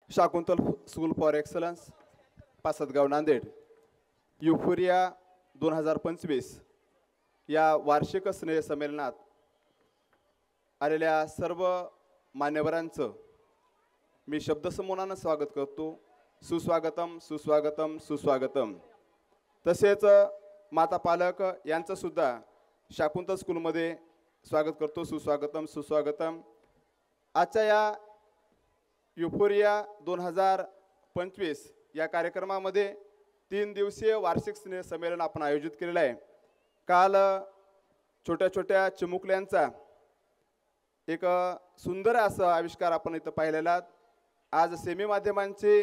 Shakuntal school for excellence Pasadgaon Nanded euphoria 2025 या वार्षिक स्नेहसंमेलनात आलेल्या सर्व मान्यवरांचं मी शब्दसमूहानं स्वागत करतो। सुस्वागतम सुस्वागतम सुस्वागतम। तसेच माता पालक यांचं सुद्धा शाकुंतल स्कूलमध्ये स्वागत करतो। सुस्वागतम सुस्वागतम। आजच्या या युफोरिया 2025 या कार्यक्रमामध्ये 3 दिवसीय वार्षिक स्नेह संमेलन आपण आयोजित केलेलं आहे। काल छोट्या छोट्या चिमुकल्यांचा एक सुंदर असा आविष्कार आपण इथं पाहिलेला। आज सेमी माध्यमांचे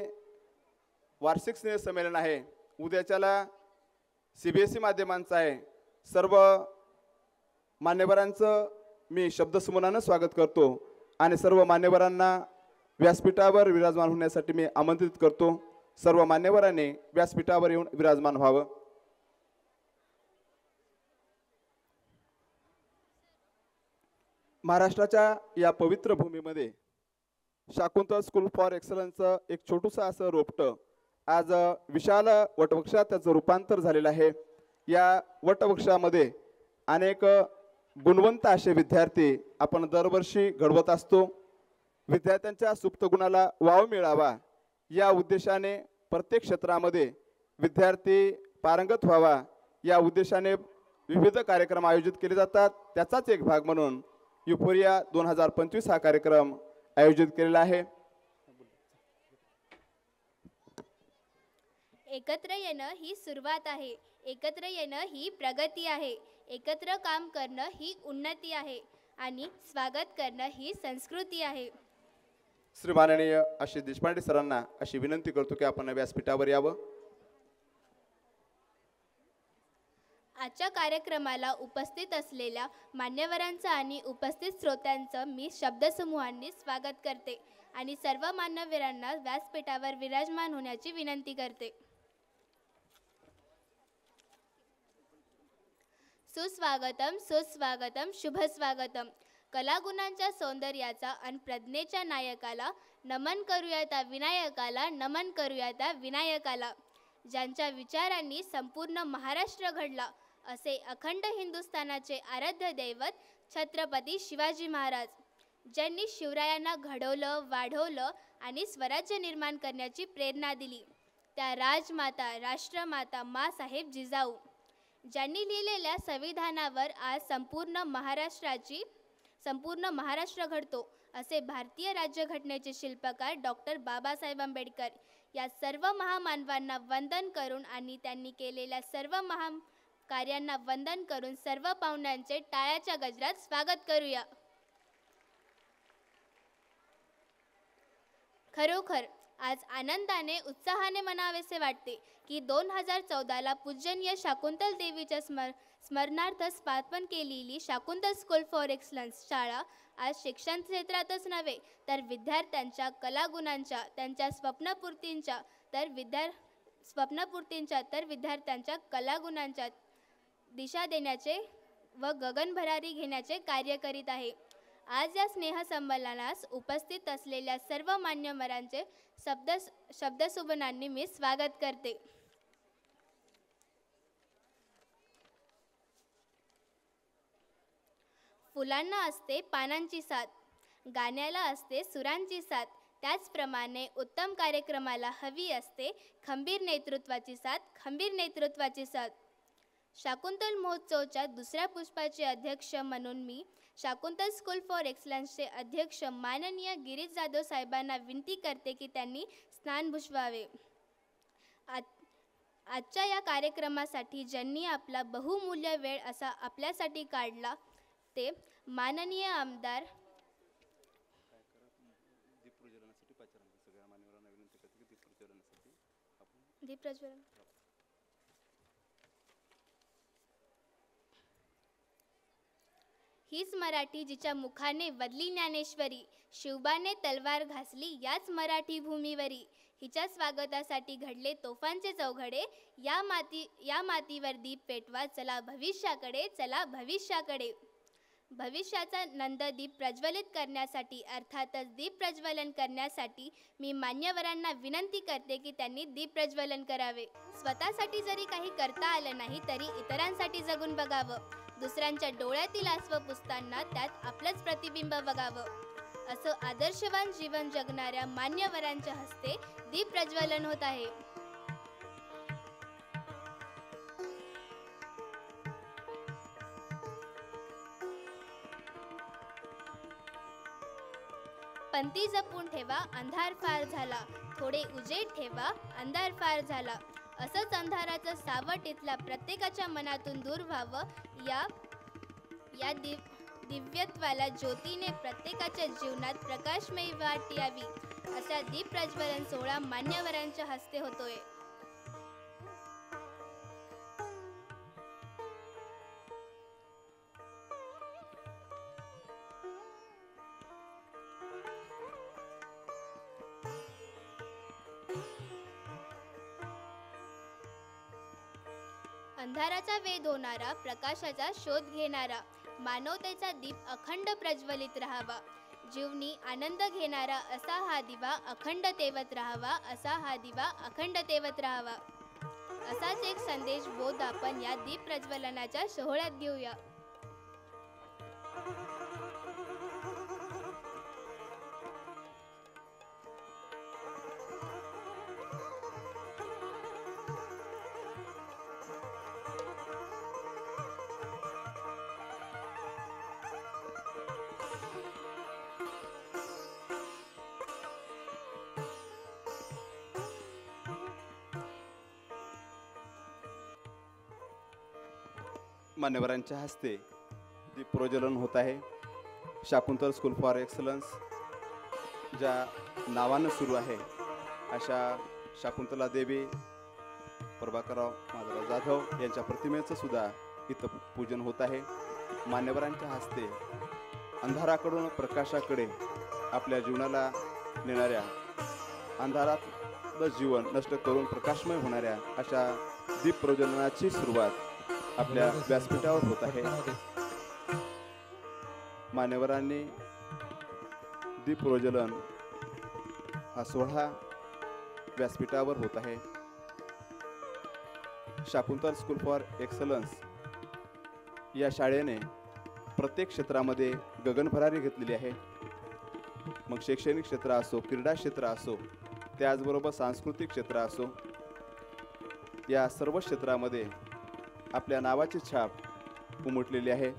वार्षिक स्नेह संमेलन आहे, उद्याच्याला CBSE माध्यमांचं आहे। सर्व मान्यवरांचं मी शब्दसमूहानं स्वागत करतो आणि सर्व मान्यवरांना व्यासपीठावर विराजमान होण्यासाठी मी आमंत्रित करतो। सर्व मान्यवरांनी व्यासपीठावर येऊन विराजमान व्हावं। महाराष्ट्राच्या या पवित्र भूमीमध्ये शाकुंतल स्कूल फॉर एक्सलन्सचं एक छोटूसं असं रोपटं आज विशाल वटवृक्षात त्याचं रूपांतर झालेलं आहे। या वटवृक्षामध्ये अनेक गुणवंत असे विद्यार्थी आपण दरवर्षी घडवत असतो। विद्यार्थ्यांच्या सुप्त गुणाला वाव मिळावा या उद्देशाने प्रत्येक क्षेत्रामध्ये विद्यार्थी पारंगत व्हावा या उद्देशाने विविध कार्यक्रम आयोजित केले जातात। त्याचाच एक भाग म्हणून युफोरिया 2025 हा कार्यक्रम आयोजित केलेला आहे। एकत्र येणं ही सुरुवात आहे, एकत्र येणं ही प्रगती आहे, एकत्र काम करणं ही उन्नती आहे आणि स्वागत करणं ही संस्कृती आहे। श्री माननीय आशिष देशपांडे सरांना अशी विनंती करतो की आपण व्यासपीठावर यावं। आजच्या कार्यक्रमाला उपस्थित असलेल्या मान्यवरांचं आणि उपस्थित श्रोत्यांचं मी शब्दसमूहांनी स्वागत करते आणि सर्व मान्यवरांना व्यासपीठावर विराजमान होण्याची विनंती करते। सुस्वागतम सुस्वागतम शुभ स्वागतम। कलागुणांच्या सौंदर्याचा आणि प्रज्ञेच्या नायकाला नमन करूया त्या विनायकाला, नमन करूया त्या विनायकाला। ज्यांच्या विचारांनी संपूर्ण महाराष्ट्र घडला असे अखंड हिंदुस्थानाचे आराध्य दैवत छत्रपती शिवाजी महाराज, ज्यांनी शिवरायांना घडवलं, वाढवलं आणि स्वराज्य निर्माण करण्याची प्रेरणा दिली, त्या राजमाता राष्ट्रमाता माँसाहेब जिजाऊ, ज्यांनी लिहिलेल्या संविधानावर आज संपूर्ण महाराष्ट्र घडतो असे भारतीय राज्यघटनेचे शिल्पकार डॉक्टर बाबासाहेब आंबेडकर, या सर्व महामानवांना वंदन करून आणि त्यांनी केलेल्या सर्व महान कार्यांना वंदन करून सर्व पाहुण्यांचे टाळ्याच्या गजरात स्वागत करूया। खरोखर आज आनंदाने उत्साहाने म्हणावेसे वाटते की 2014ला पूजनीय शाकुंतल देवीच्या स्मरणार्थ स्थापन केलेली शाकुंतल स्कूल फॉर एक्सलन्स शाळा आज शिक्षण क्षेत्रातच नव्हे तर विद्यार्थ्यांच्या कलागुणांच्या, त्यांच्या स्वप्नपूर्तींच्या तर विद्यार्थ्यांच्या कलागुणांच्या दिशा देण्याचे व गगनभरारी घेण्याचे कार्य करीत आहे। आज या स्नेहसंमेलनास उपस्थित असलेल्या सर्व मान्यवरांचे शब्दसुमनांनी मी स्वागत करते। फुलांना असते पानांची साथ, गाण्याला असते सुरांची साथ, त्याचप्रमाणे उत्तम कार्यक्रमाला हवी असते खंबीर नेतृत्वाची साथ, खंबीर नेतृत्वाची साथ। शाकुंतल महोत्सवच्या दुसऱ्या पुष्पाचे अध्यक्ष म्हणून मी शाकुंतल स्कूल फॉर एक्सलन्सचे अध्यक्ष माननीय गिरीश जाधव साहेबांना विनंती करते की त्यांनी स्थान भूषवावे। आजच्या या कार्यक्रमासाठी ज्यांनी आपला बहुमूल्य वेळ असा आपल्यासाठी काढला ते माननीय आमदार दीप प्रज्वलन हीच मराठी जिच्या मुखाने वदली ज्ञानेश्वरी, शिवबाने तलवार घासली याच मराठी भूमीवरी। हिच्या स्वागतासाठी घडले तोफांचे चौघडे, या मातीवर दीप पेटवा, चला भविष्याकडे, चला भविष्याकडे। भविष्याचा नंददीप प्रज्वलित करण्यासाठी अर्थातच दीप प्रज्वलन करण्यासाठी मी मान्यवरांना विनंती करते की त्यांनी दीप प्रज्वलन करावे. स्वतःसाठी जरी काही करता आलं नाही तरी इतरांसाठी जगून बघावं. दुसऱ्यांच्या डोळ्यातील आसवं पुसताना त्यात आपलंच प्रतिबिंब बघावं. असं आदर्शवान जीवन जगणाऱ्या मान्यवरांच्या हस्ते दीप प्रज्वलन होत आहे. पंथी जपून ठेवा, अंधार फार झाला. थोडे उजेड ठेवा, अंधार फार झाला. असंच अंधाराचं सावट इथल्या प्रत्येकाच्या मनातून दूर व्हावं. या दिव्यत्वाला ज्योतीने प्रत्येकाच्या जीवनात प्रकाशमयी वाट यावी. असा दीप प्रज्वलन सोहळा मान्यवरांच्या हस्ते होतोय. अंधाराचा वेध होणारा, प्रकाशाचा शोध घेणारा, मानवतेचा दीप अखंड प्रज्वलित राहावा. जीवनी आनंद घेणारा असा हा दिवा अखंड तेवत राहावा. असा हा दिवा अखंड तेवत राहावा. असाच एक संदेश बोध आपण या दीप प्रज्वलनाच्या सोहळ्यात घेऊया. मान्यवरांच्या हस्ते दीप प्रज्वलन होत आहे. शाकुंतल स्कूल फॉर एक्सलन्स ज्या नावानं सुरू आहे अशा शाकुंतला देवी, प्रभाकरराव माधवराव जाधव यांच्या प्रतिमेचं सुद्धा इथं पूजन होत आहे. मान्यवरांच्या हस्ते अंधाराकडून प्रकाशाकडे आपल्या जीवनाला नेणाऱ्या, अंधारातलं जीवन नष्ट करून प्रकाशमय होणाऱ्या अशा दीप प्रज्वलनाची सुरुवात आपल्या व्यासपीठावर होत आहे. मान्यवरांनी दीप प्रज्वलन हा सोहळा व्यासपीठावर होत आहे. शाकुंतल स्कूल फॉर एक्सलन्स या शाळेने प्रत्येक क्षेत्रामध्ये गगनभरारी घेतलेली आहे. मग शैक्षणिक क्षेत्र असो, क्रीडा क्षेत्र असो, त्याचबरोबर सांस्कृतिक क्षेत्र असो, या सर्व क्षेत्रामध्ये आपल्या नावाची छाप उमटलेली आहे.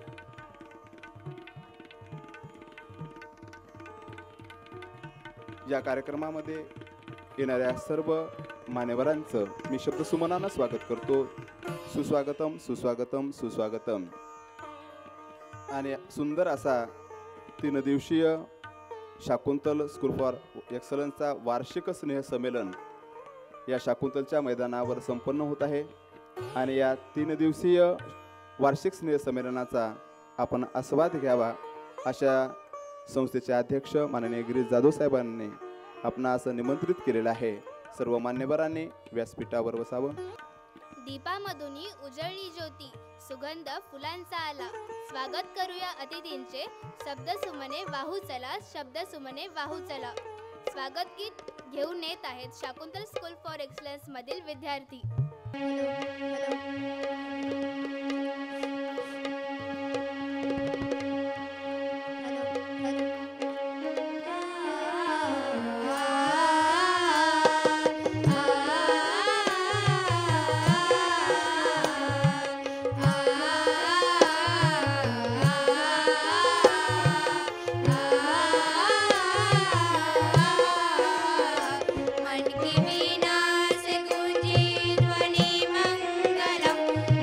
या कार्यक्रमामध्ये येणाऱ्या सर्व मान्यवरांचं मी शब्दसुमनानं स्वागत करतो. सुस्वागतम, सुस्वागतम, सुस्वागतम. आणि सुंदर असा 3 दिवसीय शाकुंतल स्कूल फॉर एक्सलन्सचा वार्षिक स्नेहसंमेलन या शाकुंतलच्या मैदानावर संपन्न होत आहे. आणि या 3 दिवसीय वार्षिक स्नेहसंमेलनाचा आपण आस्वाद घ्यावा अशा संस्थेचे अध्यक्ष माननीय गिरीश जाधव साहेबांनी आपणास निमंत्रित केलेलं आहे. सर्व मान्यवरांनी व्यासपीठावर बसावं. दीपामधून उजळली ज्योती, सुगंध फुलांचा आला. स्वागत करूया अतिथींचे, शब्दसुमने वाहू चला, शब्दसुमने वाहू चला. स्वागत गीत घेऊन येत आहेत शाकुंतल स्कूल फॉर एक्सलन्स मधील विद्यार्थी.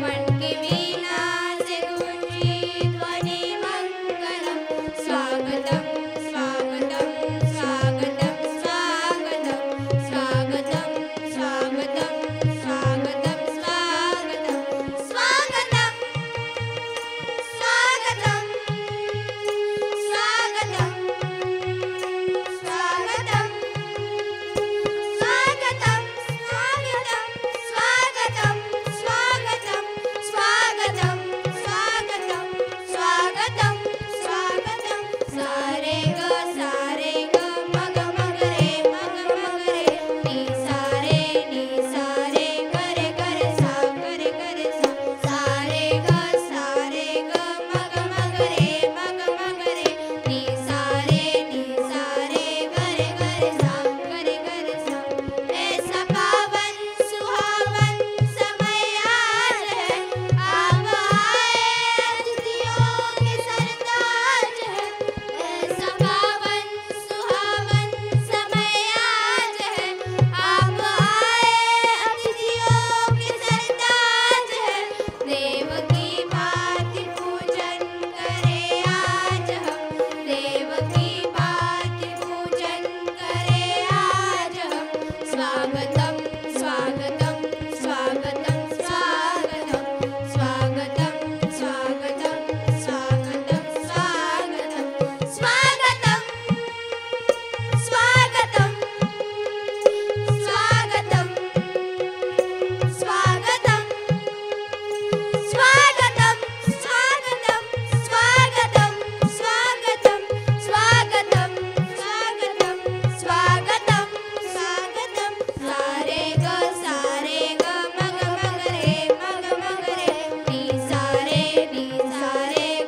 मन के स्वागतं स्वागतं स्वागतं स्वागतं स्वागतं स्वागतं स्वागतं स्वागतं स्वागतं स्वागतं स्वागतं स्वागतं स्वागतं स्वागतं स्वागतं स्वागतं स्वागतं स्वागतं स्वागतं सारे ग मग मग रे नी सारे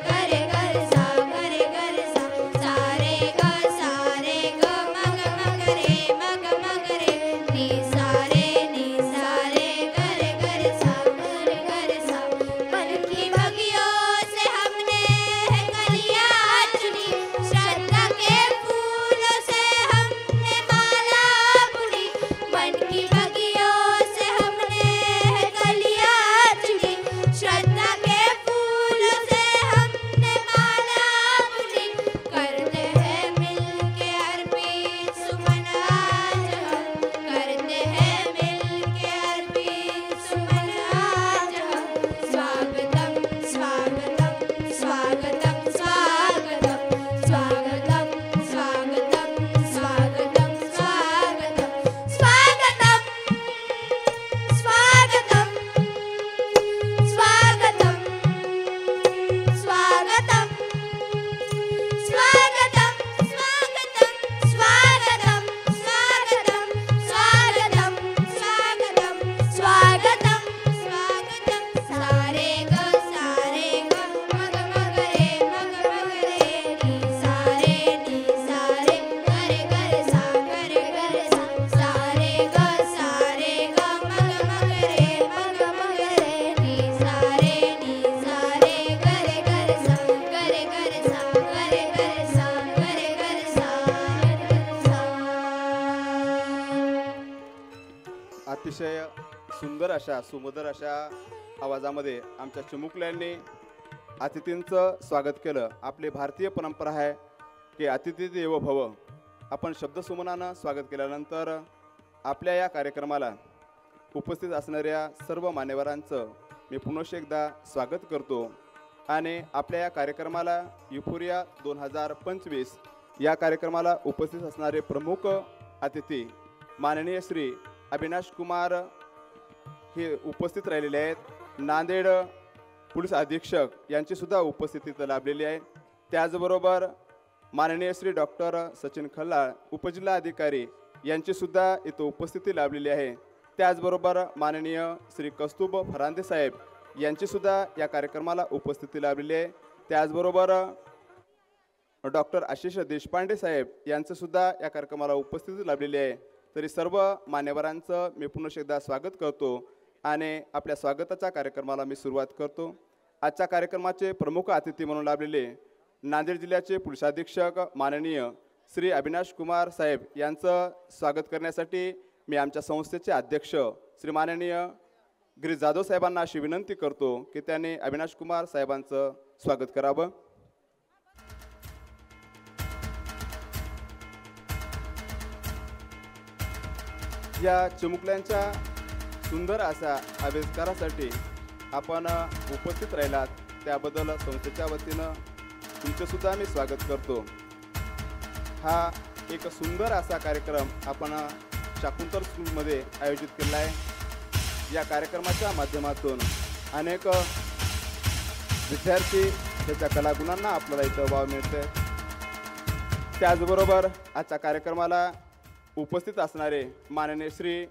गरे गर सा सारे ग मग मग रे नी सारे गरे गर सा मन की बगियों से हमने है कलियां चुनी श्रद्धा के फूलों से हमने माला बुनी मन की बगियों से हमने है कलियां चुनी श्रद्धा के फूलों से हमने माला बुनी करते हैं मिलके अर्पित सुमन आज हम करते हैं मिलके अर्पित सुमन आज हम स्वागतं स्वागतं स्वागतं स्वागतं स्वागतं स्वागतं स्वागतं स्वागतं स्वागतं स्वागतं स्वागतं स्वागतं स्वागतं स्वागतं स्वागतं स्वागतं स्वागतं सारे ग मग मग रे नी सारे गरे गर सा सारे ग मग मग रे नी सारे गरे गर सा अतिशय सुंदर अशा सुमधुर अशा आवाजामध्ये आमच्या चिमुकल्यांनी अतिथींचं स्वागत केलं. आपली भारतीय परंपरा आहे की अतिथी देवो भव. आपण शब्दसुमनानं स्वागत केल्यानंतर आपल्या या कार्यक्रमाला उपस्थित असणाऱ्या सर्व मान्यवरांचं मी पुनश्च एकदा स्वागत करतो आणि आपल्या या कार्यक्रमाला युफोरिया 2025 या कार्यक्रमाला उपस्थित असणारे प्रमुख अतिथी माननीय श्री अविनाश कुमार हे उपस्थित राहिलेले आहेत. नांदेड पोलीस अधीक्षक यांची सुद्धा उपस्थिती लाभलेली आहे. त्याचबरोबर माननीय श्री डॉक्टर सचिन खल्लाळ उपजिल्हाधिकारी यांची सुद्धा इथं उपस्थिती लाभलेली आहे. त्याचबरोबर माननीय श्री कस्तुभ फरांदे साहेब यांची सुद्धा या कार्यक्रमाला उपस्थिती लाभलेली आहे. त्याचबरोबर डॉक्टर आशिष देशपांडे साहेब यांचं सुद्धा या कार्यक्रमाला उपस्थिती लाभलेली आहे. तरी सर्व मान्यवरांचं मी पुन्हा एकदा स्वागत करतो आणि आपल्या स्वागताच्या कार्यक्रमाला मी सुरुवात करतो. आजच्या कार्यक्रमाचे प्रमुख अतिथी म्हणून लाभलेले नांदेड जिल्ह्याचे पोलीस अधीक्षक माननीय श्री अविनाश कुमार साहेब यांचं स्वागत करण्यासाठी मी आमच्या संस्थेचे अध्यक्ष श्री माननीय गिरीश जाधव साहेबांना अशी विनंती करतो की त्यांनी अविनाश कुमार साहेबांचं स्वागत करावं. या चिमुकल्यांच्या सुंदर अशा आविष्कारासाठी आपण उपस्थित राहिलात त्याबद्दल संस्थेच्या वतीनं तुमचंसुद्धा मी स्वागत करतो. हा एक सुंदर असा कार्यक्रम आपण शाकुंतल स्कूलमध्ये आयोजित केला आहे. या कार्यक्रमाच्या माध्यमातून अनेक विद्यार्थी त्याच्या कलागुणांना आपल्याला इथं वाव मिळते. त्याचबरोबर आजच्या कार्यक्रमाला उपस्थित असणारे माननीय श्री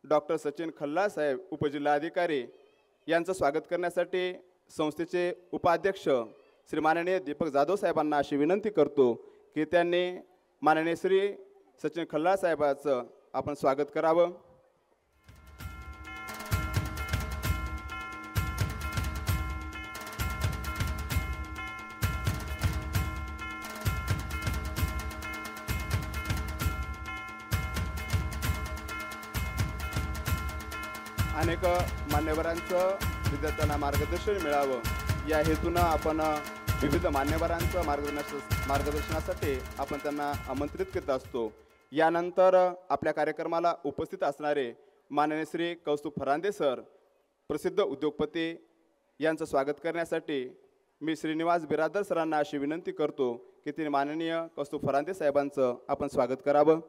डॉक्टर सचिन खल्लाळ साहेब उपजिल्हाधिकारी यांचं स्वागत करण्यासाठी संस्थेचे उपाध्यक्ष श्री माननीय दीपक जाधव साहेबांना अशी विनंती करतो की त्यांनी माननीय श्री सचिन खल्लाळ साहेबांचं आपण स्वागत करावं. अनेक मान्यवरांचं विद्यार्थ्यांना मार्गदर्शन मिळावं या हेतूनं आपण विविध मान्यवरांचं मार्गदर्शनासाठी आपण त्यांना आमंत्रित करत असतो. यानंतर आपल्या कार्यक्रमाला उपस्थित असणारे माननीय श्री कौस्तुभ फरांदे सर, प्रसिद्ध उद्योगपती, यांचं स्वागत करण्यासाठी मी श्रीनिवास बिरादर सरांना अशी विनंती करतो की ते माननीय कौस्तुभ फरांदे साहेबांचं आपण स्वागत करावं.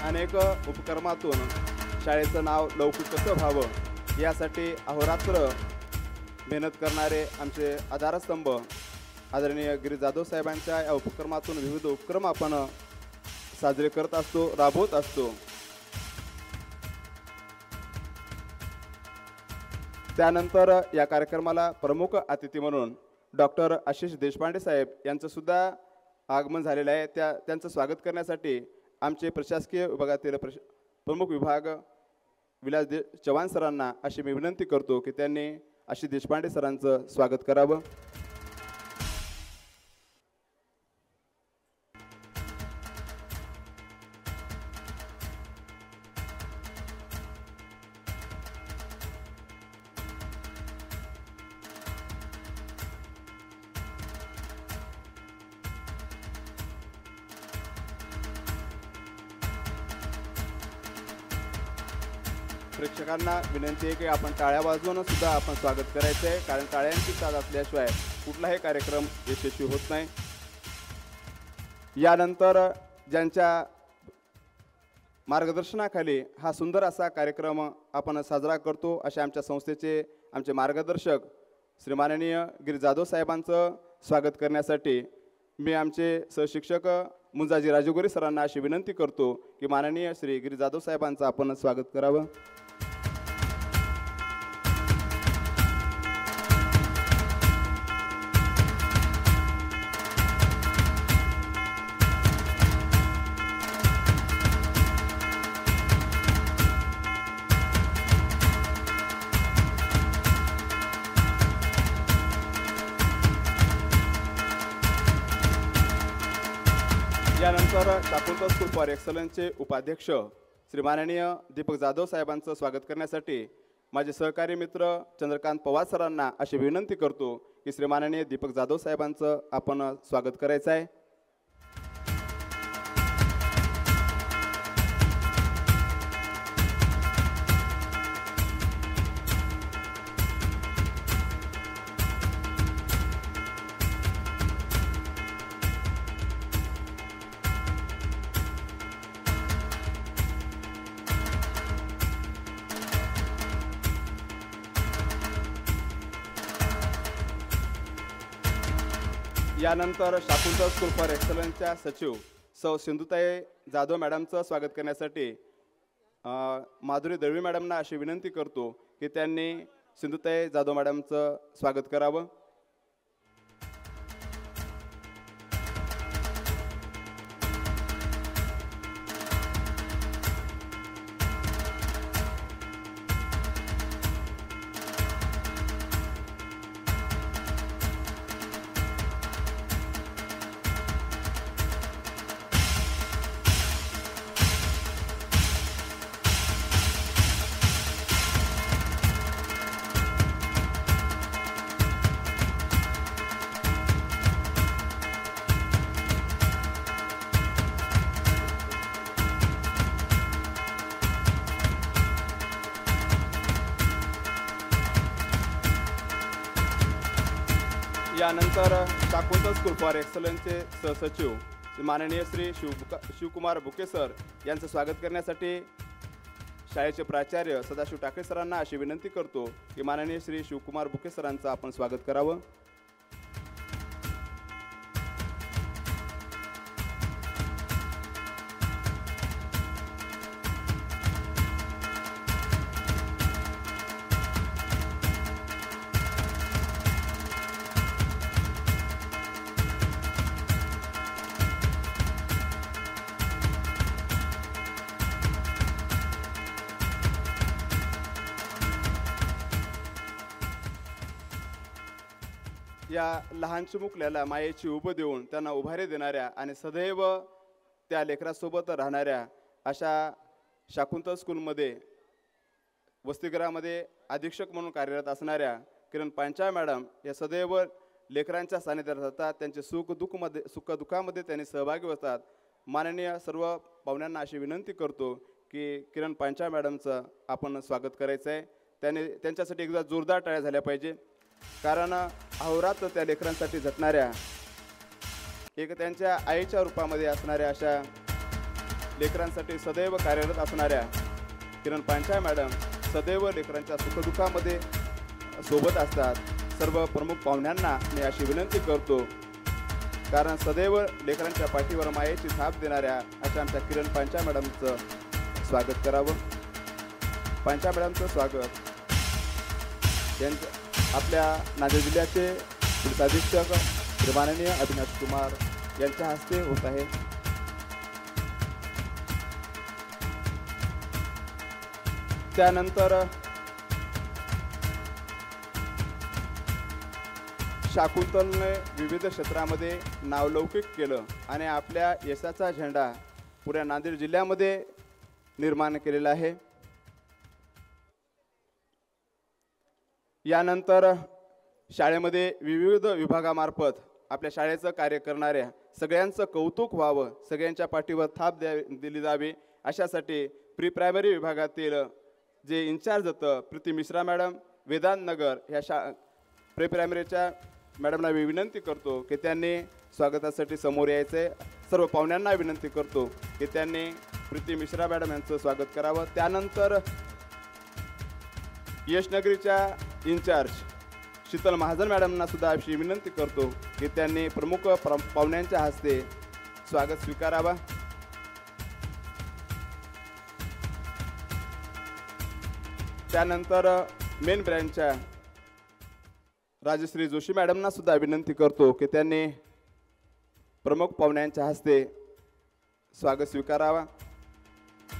अनेक उपक्रमातून शाळेचं नाव लौकिक कसं व्हावं यासाठी अहोरात्र मेहनत करणारे आमचे आधारस्तंभ आदरणीय गिरीश जाधव साहेबांच्या या उपक्रमातून विविध उपक्रम आपण साजरे करत असतो, राबवत असतो. त्यानंतर या कार्यक्रमाला प्रमुख अतिथी म्हणून डॉक्टर आशिष देशपांडे साहेब यांचं सुद्धा आगमन झालेलं आहे. त्यांचं स्वागत करण्यासाठी आमचे प्रशासकीय विभागातील प्रमुख विभाग विलास चव्हाण सरांना अशी मी विनंती करतो की त्यांनी आशिष देशपांडे सरांचं स्वागत करावं. प्रेक्षकांना विनंती आहे की आपण टाळ्या वाजवून सुद्धा आपण स्वागत करायचं आहे, कारण टाळ्यांची साथ असल्याशिवाय कुठलाही कार्यक्रम यशस्वी होत नाही. यानंतर ज्यांच्या मार्गदर्शनाखाली हा सुंदर असा कार्यक्रम आपण साजरा करतो अशा आमच्या संस्थेचे आमचे मार्गदर्शक श्री माननीय गिरीश जाधव साहेबांचं स्वागत करण्यासाठी मी आमचे सहशिक्षक मुंजाजी राजगोरे सरांना अशी विनंती करतो की माननीय श्री गिरीश जाधव साहेबांचं आपण स्वागत करावं. यानंतर शाकुंतल स्कूल फॉर एक्सलन्सचे उपाध्यक्ष श्री माननीय दीपक जाधव साहेबांचं स्वागत करण्यासाठी माझे सहकारी मित्र चंद्रकांत पवार सरांना अशी विनंती करतो की श्री माननीय दीपक जाधव साहेबांचं आपण स्वागत करायचं आहे. यानंतर शाकुंतल स्कूल फॉर एक्सलन्सच्या सचिव सौ सिंधुताई जाधव मॅडमचं स्वागत करण्यासाठी माधुरी दळवी मॅडमना अशी विनंती करतो की त्यांनी सिंधुताई जाधव मॅडमचं स्वागत करावं. यानंतर शाकुंतल स्कूल फॉर एक्सलन्सचे सहसचिव माननीय श्री शिवकुमार बुके सर यांचं स्वागत करण्यासाठी शाळेचे प्राचार्य सदाशिव टाकळे सरांना अशी विनंती करतो की माननीय श्री शिवकुमार बुके सरांचं आपण स्वागत करावं. या लहान चिमुकल्याला मायेची उब देऊन त्यांना उभारी देणाऱ्या आणि सदैव त्या लेकरासोबत राहणाऱ्या अशा शाकुंतल स्कूलमध्ये वसतिगृहामध्ये अधीक्षक म्हणून कार्यरत असणाऱ्या किरण पांचाळ मॅडम या सदैव लेकरांच्या सानिध्यात राहतात. त्यांचे सुखदुःखामध्ये त्यांनी सहभागी होतात. माननीय सर्व पाहुण्यांना अशी विनंती करतो की किरण पांचाळ मॅडमचं आपण स्वागत करायचं आहे. त्यांच्यासाठी एकदा जोरदार टाळ्या झाल्या पाहिजे. कारण अहोरात्र त्या लेकरांसाठी झटणाऱ्या एक त्यांच्या आईच्या रूपामध्ये असणाऱ्या अशा लेकरांसाठी सदैव कार्यरत असणाऱ्या किरण पांचाळ मॅडम सदैव लेकरांच्या सुखदुःखामध्ये सोबत असतात. सर्व प्रमुख पाहुण्यांना मी अशी विनंती करतो कारण सदैव लेकरांच्या पाठीवर मायेची थाप देणाऱ्या अशा आमच्या किरण पांचाळ मॅडमचं स्वागत करावं. पांचाळ मॅडमचं स्वागत आपल्या नांदेड जिल्ह्याचे पोलीस अधीक्षक माननीय अविनाश कुमार यांच्या हस्ते होत आहे. त्यानंतर शाकुंतलने विविध क्षेत्रामध्ये नावलौकिक केलं आणि आपल्या यशाचा झेंडा पुऱ्या नांदेड जिल्ह्यामध्ये निर्माण केलेला आहे. यानंतर शाळेमध्ये विविध विभागामार्फत आपल्या शाळेचं कार्य करणाऱ्या सगळ्यांचं कौतुक व्हावं, सगळ्यांच्या पाठीवर थाप दिली जावी अशासाठी प्री प्रायमरी विभागातील जे इन्चार्ज होतं प्रीती मिश्रा मॅडम वेदांत नगर ह्या प्री प्रायमरीच्या मॅडमला मी विनंती करतो की त्यांनी स्वागतासाठी समोर यायचं आहे. सर्व पाहुण्यांना विनंती करतो की त्यांनी प्रीती मिश्रा मॅडम यांचं स्वागत करावं. त्यानंतर यशनगरीच्या इन्चार्ज शीतल महाजन मॅडमना सुद्धा अशी विनंती करतो की त्यांनी प्रमुख पाहुण्यांच्या हस्ते स्वागत स्वीकारावा. त्यानंतर मेन ब्रँचच्या राजश्री जोशी मॅडमना सुद्धा विनंती करतो की त्यांनी प्रमुख पाहुण्यांच्या हस्ते स्वागत स्वीकारावा.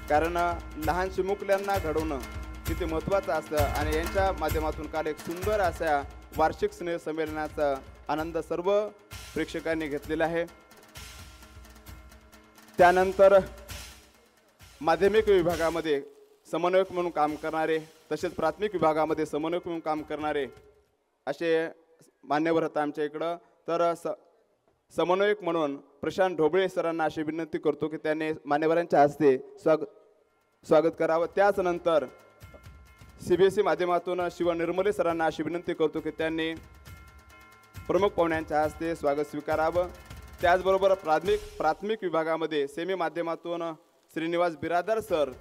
कारण लहान चिमुकल्यांना घडवणं किती महत्त्वाचं असतं आणि यांच्या माध्यमातून काल एक सुंदर अशा वार्षिक स्नेह संमेलनाचा आनंद सर्व प्रेक्षकांनी घेतलेला आहे. त्यानंतर माध्यमिक विभागामध्ये समन्वयक म्हणून काम करणारे तसेच प्राथमिक विभागामध्ये समन्वयक म्हणून काम करणारे असे मान्यवर होता आमच्या इकडं. तर समन्वयक म्हणून प्रशांत ढोबळे सरांना अशी विनंती करतो की त्यांनी मान्यवरांच्या हस्ते स्वागत करावं. त्याच नंतर CBSE माध्यमातून शिव निर्मले सरांना अशी विनंती करतो की त्यांनी प्रमुख पाहुण्यांच्या हस्ते स्वागत स्वीकारावं. त्याचबरोबर प्राथमिक विभागामध्ये सेमी माध्यमातून श्रीनिवास बिरादर सर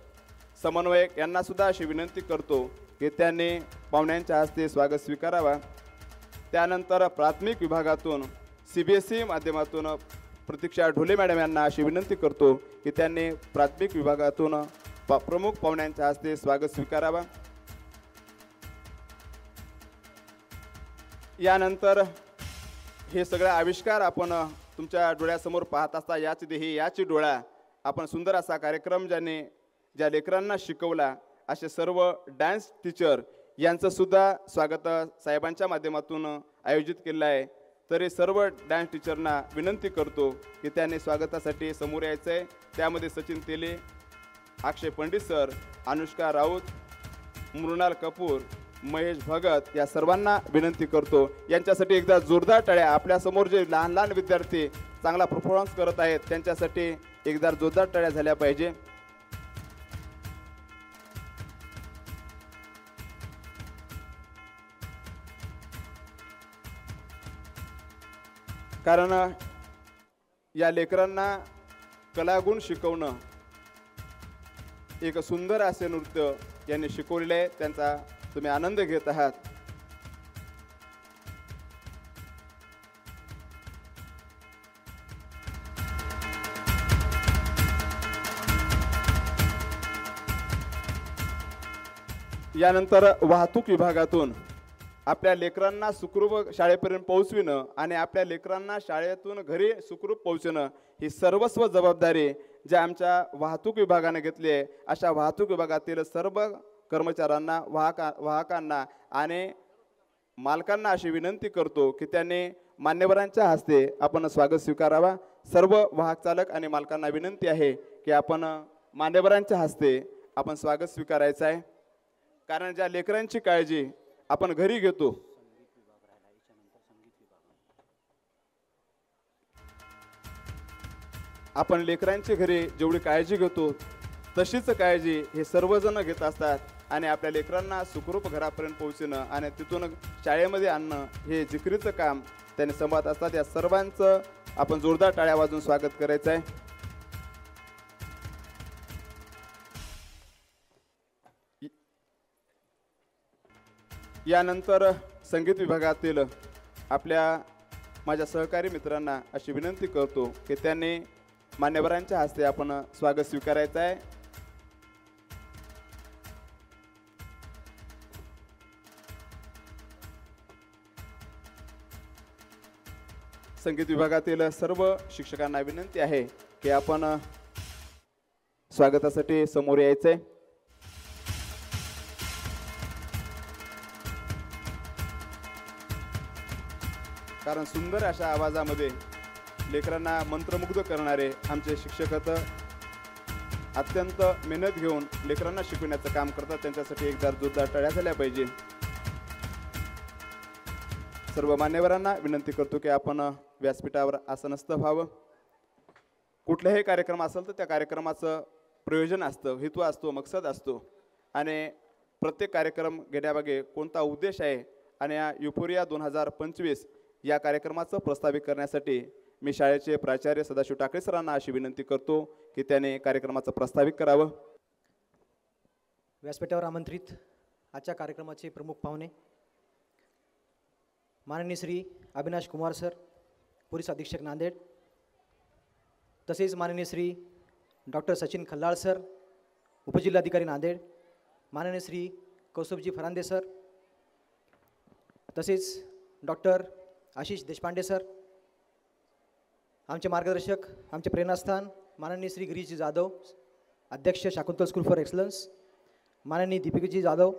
समन्वयक यांना सुद्धा अशी विनंती करतो की त्यांनी पाहुण्यांच्या हस्ते स्वागत स्वीकारावा. त्यानंतर प्राथमिक विभागातून CBSE माध्यमातून प्रतीक्षा ढोले मॅडम यांना अशी विनंती करतो की त्यांनी प्राथमिक विभागातून प्रमुख पाहुण्यांच्या हस्ते स्वागत स्वीकारावा. यानंतर हे सगळे आविष्कार आपण तुमच्या डोळ्यासमोर पाहत असता याच देही याची डोळा आपण सुंदर असा कार्यक्रम ज्या लेकरांना शिकवला असे सर्व डान्स टीचर यांचं सुद्धा स्वागत साहेबांच्या माध्यमातून आयोजित केलेलं आहे. तरी सर्व डान्स टीचरना विनंती करतो की त्यांनी स्वागतासाठी समोर यायचं आहे. त्यामध्ये सचिन तेले, अक्षय पंडित सर, अनुष्का राऊत, मृणाल कपूर, महेश भगत या सर्वांना विनंती करतो. यांच्यासाठी एकदा जोरदार टाळ्या. आपल्यासमोर जे लहान लहान विद्यार्थी चांगला परफॉर्मन्स करत आहेत त्यांच्यासाठी एकदा जोरदार टाळ्या झाल्या पाहिजे. कारण या लेकरांना कलागुण शिकवणं एक सुंदर असे नृत्य यांनी शिकवलेले आहे. त्यांचा तुम्ही आनंद घेत आहात. यानंतर वाहतूक विभागातून आपल्या लेकरांना सुखरूप शाळेपर्यंत पोहोचविणं आणि आपल्या लेकरांना शाळेतून घरी सुखरूप पोहोचणं ही सर्वस्व जबाबदारी ज्या आमच्या वाहतूक विभागाने घेतली आहे. अशा वाहतूक विभागातील सर्व कर्मचाऱ्यांना वाहकांना आणि मालकांना अशी विनंती करतो की त्यांनी मान्यवरांच्या हस्ते आपण स्वागत स्वीकारावा। सर्व वाहक चालक आणि मालकांना विनंती आहे की आपण मान्यवरांच्या हस्ते आपण स्वागत स्वीकारायचं आहे, कारण ज्या लेकरांची काळजी आपण घरी घेतो, आपण लेकरांची घरी जेवढी काळजी घेतो तशीच काळजी हे सर्वजण घेत असतात आणि आपल्या लेकरांना सुखरूप घरापर्यंत पोहोचणं आणि तिथून शाळेमध्ये आणणं हे जिकरीचं काम त्यांनी संभाळत असतात। या सर्वांचं आपण जोरदार टाळ्या वाजवून स्वागत करायचं आहे। यानंतर संगीत विभागातील आपल्या माझ्या सहकारी मित्रांना अशी विनंती करतो की त्यांनी मान्यवरांच्या हस्ते आपण स्वागत स्वीकारायचं आहे। संगीत विभागातील सर्व शिक्षकांना विनंती आहे की आपण स्वागतासाठी समोर यायचंय। कारण सुंदर अशा आवाजामध्ये लेकरांना मंत्रमुग्ध करणारे आमचे शिक्षक अत्यंत मेहनत घेऊन लेकरांना शिकवण्याचं काम करतात, त्यांच्यासाठी एकदा जोरदार टाळ्या झाल्या पाहिजे। सर्व मान्यवरांना विनंती करतो की आपण व्यासपीठावर आसनस्थ व्हावं। कुठलाही कार्यक्रम असेल तर त्या कार्यक्रमाचं प्रयोजन असतं, हेतू असतो, मकसद असतो आणि प्रत्येक कार्यक्रम घेण्यामागे कोणता उद्देश आहे आणि या युफोरिया 2025 या कार्यक्रमाचं प्रस्तावित करण्यासाठी मी शाळेचे प्राचार्य सदाशिव टाकळे सरांना अशी विनंती करतो की त्याने कार्यक्रमाचं प्रस्तावित करावं। व्यासपीठावर आमंत्रित आजच्या कार्यक्रमाचे प्रमुख पाहुणे माननीय श्री अविनाश कुमार सर, पोलीस अधीक्षक नांदेड, तसेच माननीय श्री डॉक्टर सचिन खल्लाळ सर, उपजिल्हाधिकारी नांदेड, माननीय श्री कौस्तुभजी फरांदे सर, तसेच डॉक्टर आशिष देशपांडे सर, आमचे मार्गदर्शक, आमचे प्रेरणास्थान माननीय श्री गिरीशजी जाधव, अध्यक्ष शाकुंतल स्कूल फॉर एक्सलन्स, माननीय दीपिकाजी जाधव,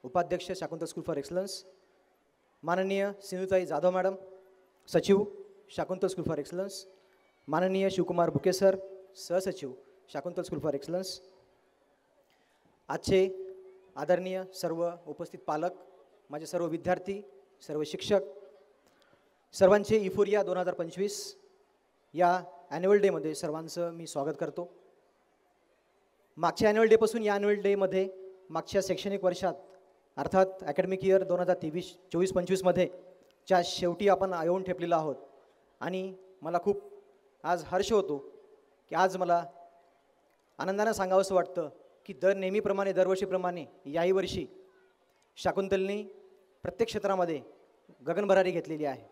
उपाध्यक्ष शाकुंतल स्कूल फॉर एक्सलन्स, माननीय सिंधुताई जाधव मॅडम, सचिव शाकुंतल स्कूल फॉर एक्सलन्स, माननीय शिवकुमार बुके सर, सहसचिव शाकुंतल स्कूल फॉर एक्सलन्स, आजचे आदरणीय सर्व उपस्थित पालक, माझे सर्व विद्यार्थी, सर्व शिक्षक, सर्वांचे युफोरिया 2025 या ॲन्युअल डेमध्ये सर्वांचं मी स्वागत करतो। मागच्या ॲन्युअल डेपासून या ॲन्युअल डेमध्ये मागच्या शैक्षणिक वर्षात अर्थात ॲकॅडमिक इयर 2023-24-25मध्ये च्या शेवटी आपण येऊन ठेपलेलो आहोत आणि मला खूप आज हर्ष होतो की आज मला आनंदानं सांगावंसं वाटतं की नेहमीप्रमाणे दरवर्षीप्रमाणे याही वर्षी शाकुंतलनी प्रत्येक क्षेत्रामध्ये गगनभरारी घेतलेली आहे।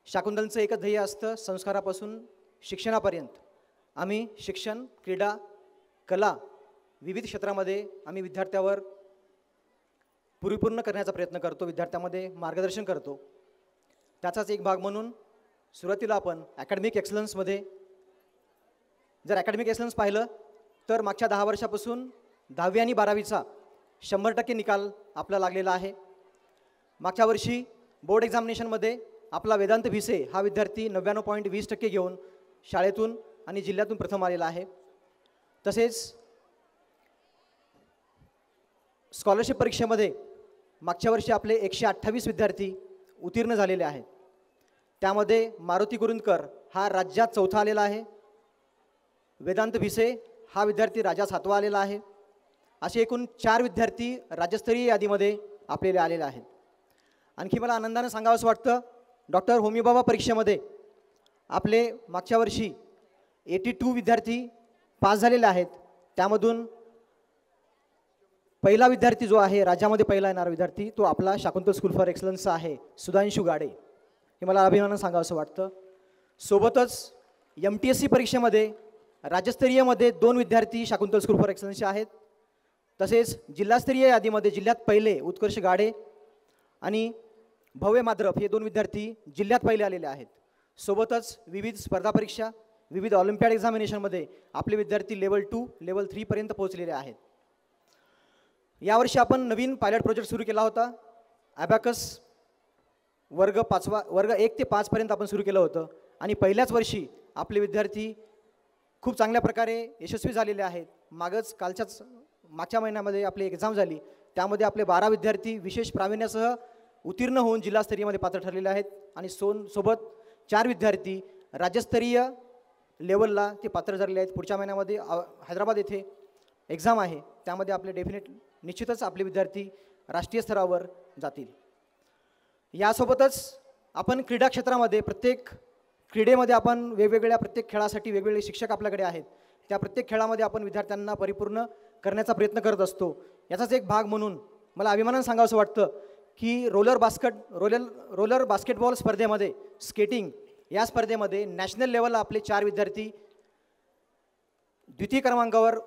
शाकुंतलचं एकच ध्येय असतं, संस्कारापासून शिक्षणापर्यंत आम्ही शिक्षण, क्रीडा, कला विविध क्षेत्रामध्ये आम्ही विद्यार्थ्यावर परिपूर्ण करण्याचा प्रयत्न करतो, विद्यार्थ्यांमध्ये मार्गदर्शन करतो। त्याचाच एक भाग म्हणून सुरुवातीला आपण ॲकॅडमिक एक्सलन्समध्ये जर ॲकॅडमिक एक्सलन्स पाहिलं तर मागच्या 10 वर्षापासून 10वी आणि 12वीचा 100% निकाल आपला लागलेला आहे। मागच्या वर्षी बोर्ड एक्झामिनेशनमध्ये आपला वेदांत भिसे हा विद्यार्थी 99.20% घेऊन शाळेतून आणि जिल्ह्यातून प्रथम आलेला आहे। तसेच स्कॉलरशिप परीक्षेमध्ये मागच्या वर्षी आपले 128 विद्यार्थी उत्तीर्ण झालेले आहेत। त्यामध्ये मारुती कुरुंदकर हा राज्यात 4था आलेला आहे, वेदांत भिसे हा विद्यार्थी राज्यात 7वा आलेला आहे। असे एकूण 4 विद्यार्थी राज्यस्तरीय यादीमध्ये आपल्याला आलेले आहेत। आणखी मला आनंदानं सांगावंसं वाटतं, डॉक्टर होमी भाभा परीक्षेमध्ये आपले मागच्या वर्षी 82 विद्यार्थी पास झालेले आहेत। त्यामधून पहिला विद्यार्थी जो आहे, राज्यामध्ये पहिला येणारा विद्यार्थी, तो आपला शाकुंतल स्कूल फॉर एक्सलन्सचा आहे, सुधांशू गाडे। हे मला अभिमानानं सांगावंसं वाटतं। सोबतच MTSC परीक्षेमध्ये राज्यस्तरीयमध्ये 2 विद्यार्थी शाकुंतल स्कूल फॉर एक्सलन्सचे आहेत। तसेच जिल्हास्तरीय यादीमध्ये जिल्ह्यात पहिले उत्कर्ष गाडे आणि भव्य माद्रफ हे 2 विद्यार्थी जिल्ह्यात पहिले आलेले आहेत। सोबतच विविध स्पर्धा परीक्षा, विविध ऑलिम्पियाड एक्झामिनेशनमध्ये आपले विद्यार्थी लेवल 2, लेवल 3 पर्यंत पोहोचलेले आहेत। यावर्षी आपण नवीन पायलट प्रोजेक्ट सुरू केला होता, ॲबॅकस वर्ग 1 ते 5 पर्यंत आपण सुरू केलं होतं आणि पहिल्याच वर्षी आपले विद्यार्थी खूप चांगल्या प्रकारे यशस्वी झालेले आहेत. मागच्या महिन्यामध्ये आपली एक्झाम झाली, त्यामध्ये आपले 12 विद्यार्थी विशेष प्रावीण्यासह उत्तीर्ण होऊन जिल्हास्तरीयमध्ये पात्र ठरलेले आहेत आणि सोबत 4 विद्यार्थी राज्यस्तरीय लेवलला ते पात्र झालेले आहेत. पुढच्या महिन्यामध्ये हैदराबाद येथे एक्झाम आहे, त्यामध्ये आपले निश्चितच आपले विद्यार्थी राष्ट्रीय स्तरावर जातील. यासोबतच आपण क्रीडा क्षेत्रामध्ये प्रत्येक क्रीडेमध्ये आपण प्रत्येक खेळासाठी वेगवेगळे शिक्षक आपल्याकडे आहेत. त्या प्रत्येक खेळामध्ये आपण विद्यार्थ्यांना परिपूर्ण करण्याचा प्रयत्न करत असतो. याचाच एक भाग म्हणून मला अभिमानानं सांगावंसं वाटतं की रोलर बास्केटबॉल स्पर्धेमध्ये स्केटिंग या स्पर्धेमध्ये नॅशनल लेवलला आपले 4 विद्यार्थी द्वितीय क्रमांकावर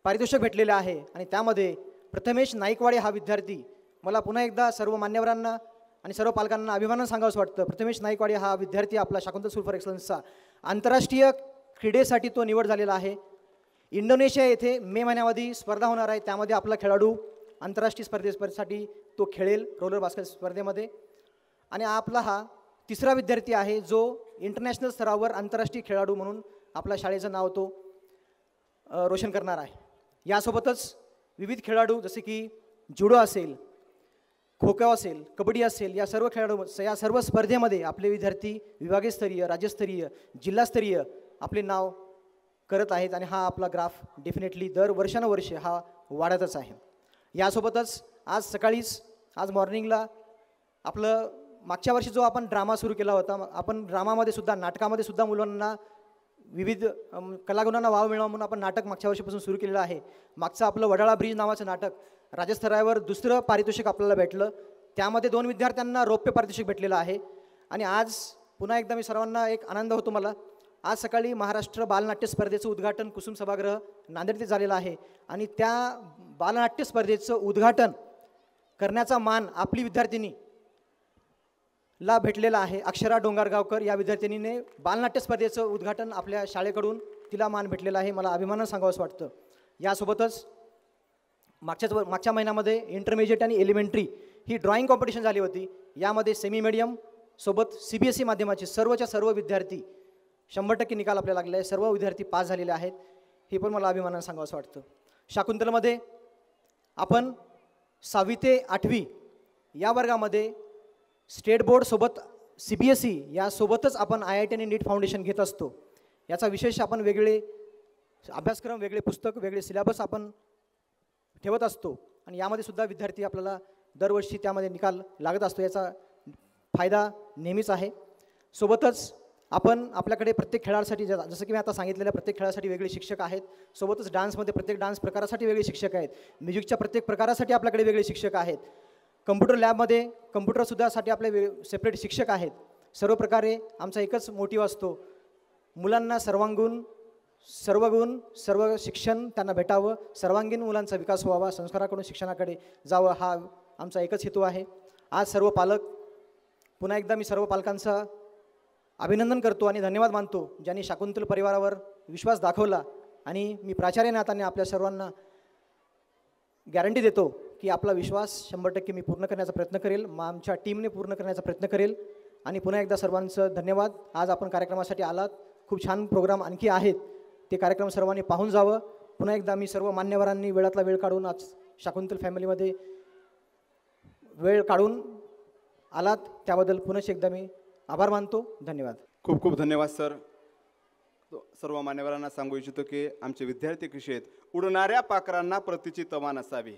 पारितोषिक भेटलेले आहे आणि त्यामध्ये प्रथमेश नाईकवाडे हा विद्यार्थी, मला पुन्हा एकदा सर्व मान्यवरांना आणि सर्व पालकांना अभिमानानं सांगावंसं वाटतं, प्रथमेश नाईकवाडे हा विद्यार्थी आपला शाकुंतल स्कूल फॉर एक्सलन्सचा आंतरराष्ट्रीय क्रीडेसाठी तो निवड झालेला आहे. इंडोनेशिया येथे मे महिन्यामध्ये स्पर्धा होणार आहे, त्यामध्ये आपला खेळाडू आंतरराष्ट्रीय स्पर्धेसाठी तो खेळेल रोलर बास्केट स्पर्धेमध्ये. आणि आपला हा तिसरा विद्यार्थी आहे जो इंटरनॅशनल स्तरावर आंतरराष्ट्रीय खेळाडू म्हणून आपल्या शाळेचं नाव तो रोशन करणार आहे. यासोबतच विविध खेळाडू जसे की जुडो असेल, खो खो असेल, कबड्डी असेल, या सर्व स्पर्धेमध्ये आपले विद्यार्थी विभागीयस्तरीय, राज्यस्तरीय, जिल्हास्तरीय आपले नाव करत आहेत आणि हा आपला ग्राफ डेफिनेटली दर वर्षानुवर्षे हा वाढतच आहे. यासोबतच आज मॉर्निंगला आपलं मागच्या वर्षी जो आपण ड्रामा सुरू केला होता, आपण ड्रामामध्ये सुद्धा नाटकामध्ये सुद्धा मुलांना विविध कलागुणांना वाव मिळावा म्हणून आपण नाटक मागच्या वर्षीपासून सुरू केलेलं आहे. मागचं आपलं वडाळा ब्रिज नावाचं नाटक राज्यस्तरावर दुसरं पारितोषिक आपल्याला भेटलं, त्यामध्ये 2 विद्यार्थ्यांना रौप्य पारितोषिक भेटलेलं आहे. आणि आज पुन्हा एकदा मी सर्वांना एक आनंद होतो मला, आज सकाळी महाराष्ट्र बालनाट्य स्पर्धेचं उद्घाटन कुसुम सभागृह नांदेड येथे झालेलं आहे आणि त्या बालनाट्य स्पर्धेचं उद्घाटन करण्याचा मान आपली विद्यार्थिनी ला भेटलेला आहे. अक्षरा डोंगरगावकर या विद्यार्थिनीने बालनाट्य स्पर्धेचं उद्घाटन आपल्या शाळेकडून तिला मान भेटलेला आहे, मला अभिमानानं सांगावंसं वाटतं. यासोबतच मागच्या महिन्यामध्ये इंटरमिजिएट आणि एलिमेंटरी ही ड्रॉइंग कॉम्पिटिशन झाली होती. यामध्ये सेमी मीडियम सोबत CBSE माध्यमाचे सर्व विद्यार्थी 100% निकाल आपल्याला लागले आहे. सर्व विद्यार्थी पास झालेले आहेत, हे पण मला अभिमानानं सांगावंसं वाटतं. शाकुंतलमध्ये आपण 6वी ते 8वी या वर्गामध्ये स्टेट बोर्डसोबत CBSE यासोबतच आपण IIT आणि नीट फाउंडेशन घेत असतो. याचा विशेष आपण वेगळे अभ्यासक्रम, वेगळे पुस्तक, वेगळे सिलेबस आपण ठेवत असतो आणि यामध्ये सुद्धा विद्यार्थी आपल्याला दरवर्षी त्यामध्ये निकाल लागत असतो, याचा फायदा नेहमीच आहे. सोबतच आपल्याकडे प्रत्येक खेळासाठी जसं की मी आता सांगितलेल्या प्रत्येक खेळासाठी वेगळे शिक्षक आहेत. सोबतच डान्समध्ये प्रत्येक डान्स प्रकारासाठी वेगळे शिक्षक आहेत. म्युझिकच्या प्रत्येक प्रकारासाठी आपल्याकडे वेगळे शिक्षक आहेत. कम्प्युटर लॅबमध्ये कम्प्युटरसुद्धासाठी आपले सेपरेट शिक्षक आहेत. सर्व प्रकारे आमचा एकच मोटिव्ह असतो, मुलांना सर्व शिक्षण त्यांना भेटावं, सर्वांगीण मुलांचा विकास व्हावा, संस्काराकडून शिक्षणाकडे जावं, हा आमचा एकच हेतू आहे. आज पुन्हा एकदा मी सर्व पालकांचा अभिनंदन करतो आणि धन्यवाद मानतो ज्यांनी शाकुंतल परिवारावर विश्वास दाखवला. आणि मी प्राचार्य नात्याने आपल्या सर्वांना गॅरंटी देतो की आपला विश्वास 100% मी पूर्ण करण्याचा प्रयत्न करेल, आमच्या टीमने पूर्ण करण्याचा प्रयत्न करेल. आणि पुन्हा एकदा सर्वांचं धन्यवाद. आज आपण कार्यक्रमासाठी आलात, खूप छान प्रोग्राम आणखी आहेत, ते कार्यक्रम सर्वांनी पाहून जावं. पुन्हा एकदा मी सर्व मान्यवरांनी वेळातला वेळ काढून आज शाकुंतल फॅमिलीमध्ये वेळ काढून आलात त्याबद्दल पुन्हा एकदा मी आभार मानतो. धन्यवाद. खूप खूप धन्यवाद सर. सर्व मान्यवरांना सांगू इच्छितो की आमचे विद्यार्थी कसे आहेत. उडणाऱ्या पाखरांना प्रतीची तमा नसावी,